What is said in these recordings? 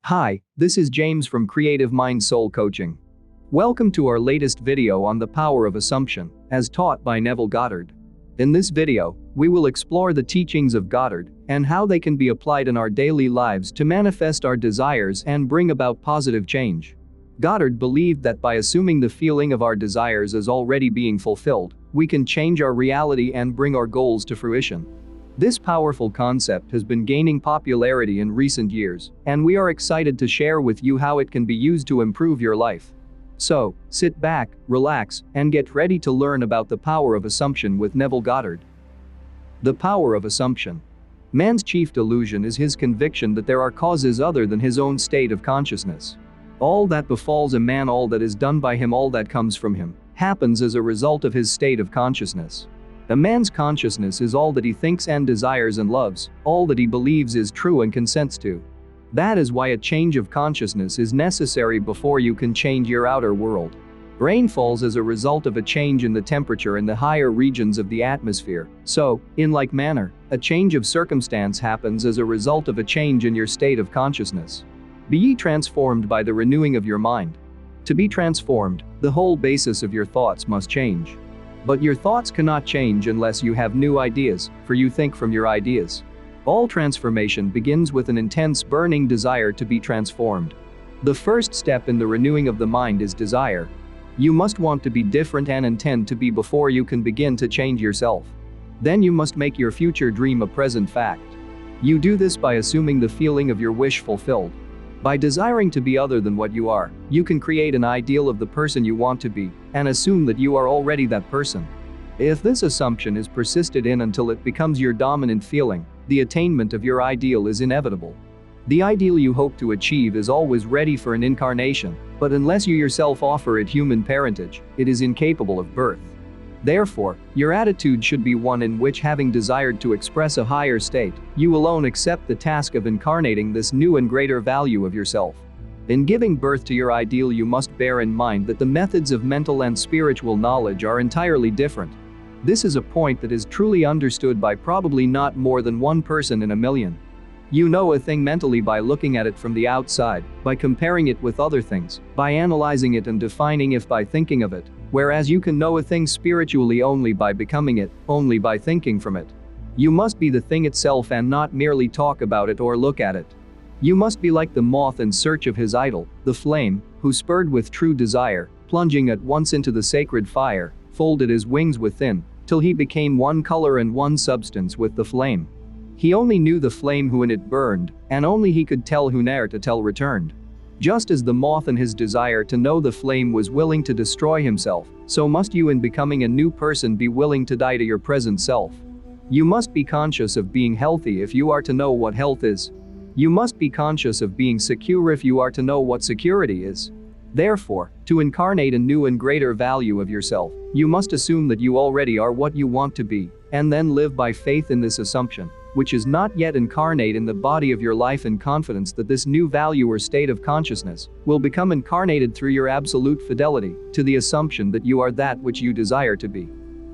Hi, this is James from Creative Mind Soul Coaching. Welcome to our latest video on the power of assumption, as taught by Neville Goddard. In this video, we will explore the teachings of Goddard and how they can be applied in our daily lives to manifest our desires and bring about positive change. Goddard believed that by assuming the feeling of our desires as already being fulfilled, we can change our reality and bring our goals to fruition. This powerful concept has been gaining popularity in recent years, and we are excited to share with you how it can be used to improve your life. So, sit back, relax, and get ready to learn about the power of assumption with Neville Goddard. The power of assumption. Man's chief delusion is his conviction that there are causes other than his own state of consciousness. All that befalls a man, all that is done by him, all that comes from him, happens as a result of his state of consciousness. A man's consciousness is all that he thinks and desires and loves, all that he believes is true and consents to. That is why a change of consciousness is necessary before you can change your outer world. Rain falls as a result of a change in the temperature in the higher regions of the atmosphere. So, in like manner, a change of circumstance happens as a result of a change in your state of consciousness. Be ye transformed by the renewing of your mind. To be transformed, the whole basis of your thoughts must change. But your thoughts cannot change unless you have new ideas, for you think from your ideas. All transformation begins with an intense burning desire to be transformed. The first step in the renewing of the mind is desire. You must want to be different and intend to be before you can begin to change yourself. Then you must make your future dream a present fact. You do this by assuming the feeling of your wish fulfilled. By desiring to be other than what you are, you can create an ideal of the person you want to be and assume that you are already that person. If this assumption is persisted in until it becomes your dominant feeling, the attainment of your ideal is inevitable. The ideal you hope to achieve is always ready for an incarnation, but unless you yourself offer it human parentage, it is incapable of birth. Therefore, your attitude should be one in which, having desired to express a higher state, you alone accept the task of incarnating this new and greater value of yourself. In giving birth to your ideal, you must bear in mind that the methods of mental and spiritual knowledge are entirely different. This is a point that is truly understood by probably not more than one person in a million. You know a thing mentally by looking at it from the outside, by comparing it with other things, by analyzing it and defining it by thinking of it, whereas you can know a thing spiritually only by becoming it, only by thinking from it. You must be the thing itself and not merely talk about it or look at it. You must be like the moth in search of his idol, the flame, who, spurred with true desire, plunging at once into the sacred fire, folded his wings within, till he became one color and one substance with the flame. He only knew the flame who in it burned, and only he could tell who ne'er to tell returned. Just as the moth in his desire to know the flame was willing to destroy himself, so must you in becoming a new person be willing to die to your present self. You must be conscious of being healthy if you are to know what health is. You must be conscious of being secure if you are to know what security is. Therefore, to incarnate a new and greater value of yourself, you must assume that you already are what you want to be, and then live by faith in this assumption, which is not yet incarnate in the body of your life, in confidence that this new value or state of consciousness will become incarnated through your absolute fidelity to the assumption that you are that which you desire to be.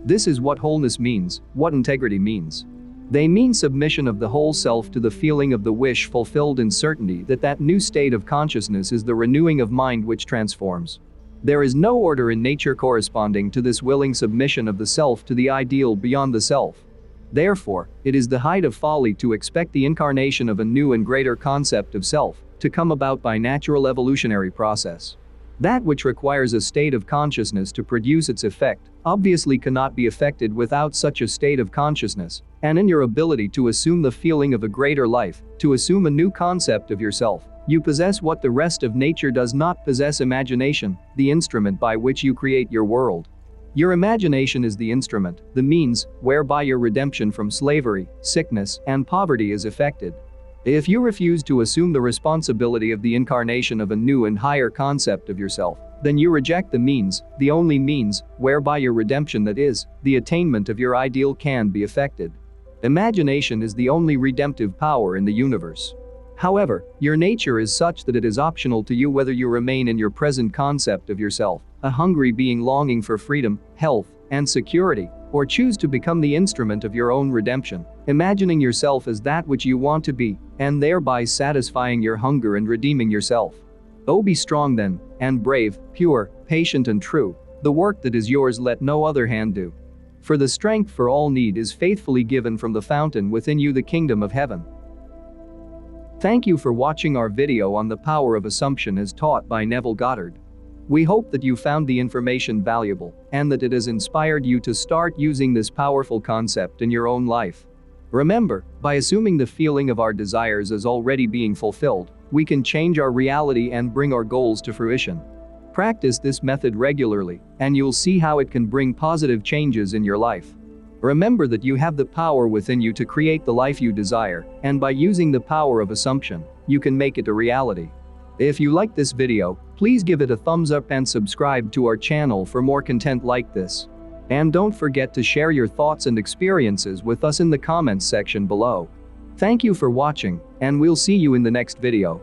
This is what wholeness means, what integrity means. They mean submission of the whole self to the feeling of the wish fulfilled, in certainty that that new state of consciousness is the renewing of mind which transforms. There is no order in nature corresponding to this willing submission of the self to the ideal beyond the self. Therefore, it is the height of folly to expect the incarnation of a new and greater concept of self to come about by natural evolutionary process. That which requires a state of consciousness to produce its effect obviously cannot be effected without such a state of consciousness, and in your ability to assume the feeling of a greater life, to assume a new concept of yourself, you possess what the rest of nature does not possess: imagination, the instrument by which you create your world. Your imagination is the instrument, the means, whereby your redemption from slavery, sickness, and poverty is effected. If you refuse to assume the responsibility of the incarnation of a new and higher concept of yourself, then you reject the means, the only means, whereby your redemption, that is, the attainment of your ideal, can be effected. Imagination is the only redemptive power in the universe. However, your nature is such that it is optional to you whether you remain in your present concept of yourself, a hungry being longing for freedom, health, and security, or choose to become the instrument of your own redemption, imagining yourself as that which you want to be, and thereby satisfying your hunger and redeeming yourself. Oh, be strong then, and brave, pure, patient and true. The work that is yours let no other hand do. For the strength for all need is faithfully given from the fountain within you, the kingdom of heaven. Thank you for watching our video on the power of assumption as taught by Neville Goddard. We hope that you found the information valuable and that it has inspired you to start using this powerful concept in your own life. Remember, by assuming the feeling of our desires as already being fulfilled, we can change our reality and bring our goals to fruition. Practice this method regularly, and you'll see how it can bring positive changes in your life. Remember that you have the power within you to create the life you desire, and by using the power of assumption, you can make it a reality. If you like this video, please give it a thumbs up and subscribe to our channel for more content like this. And don't forget to share your thoughts and experiences with us in the comments section below. Thank you for watching, and we'll see you in the next video.